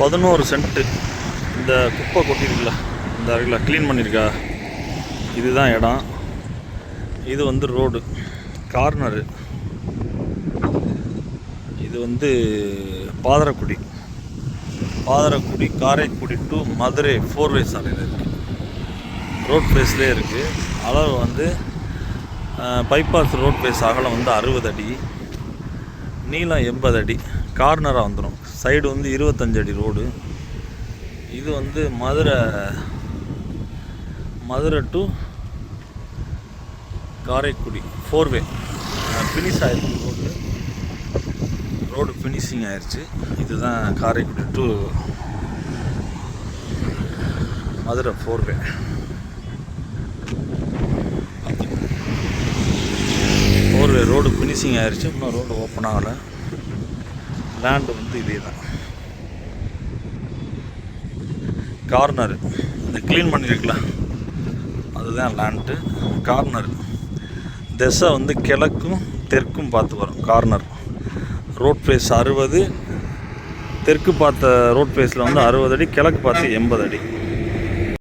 11 cent. இந்த குப்பை கொட்டியிருக்குல்ல, இந்த இருக்குல்ல, க்ளீன் பண்ணியிருக்கா, இதுதான் இடம். இது வந்து ரோடு கார்னரு. இது வந்து பாதரக்குடி காரைக்குடி டு மதுரை 4 வே சாலையில் இருக்குது. ரோட் ஃபேஸ்லேயே இருக்குது. அளவு வந்து பைபாஸ் ரோட் ஃபேஸ் அகலம் வந்து 60 அடி, நீளம் 80 அடி. கார்னராக வந்துடும். சைடு வந்து 25 அடி ரோடு. இது வந்து Madurai to Karaikudi 4 way finish ஆகிருக்கு. ரோடு ஃபினிஷிங் ஆயிடுச்சு. இதுதான் Karaikudi to Madurai 4 way. Road finishing ஆயிடுச்சு. இன்னும் ரோடு ஓப்பன் ஆகலை. லேண்டு வந்து இதே தான். கார்னரு இந்த க்ளீன் பண்ணியிருக்கலாம், அதுதான் லேண்டு. கார்னர் திசை வந்து கிழக்கும் தெற்கும் பார்த்து வரும். கார்னர் ரோட் ஃபேஸ் 60, தெற்கு பார்த்த ரோட் ஃபேஸில் வந்து 60 அடி, கிழக்கு பார்த்து 80 அடி.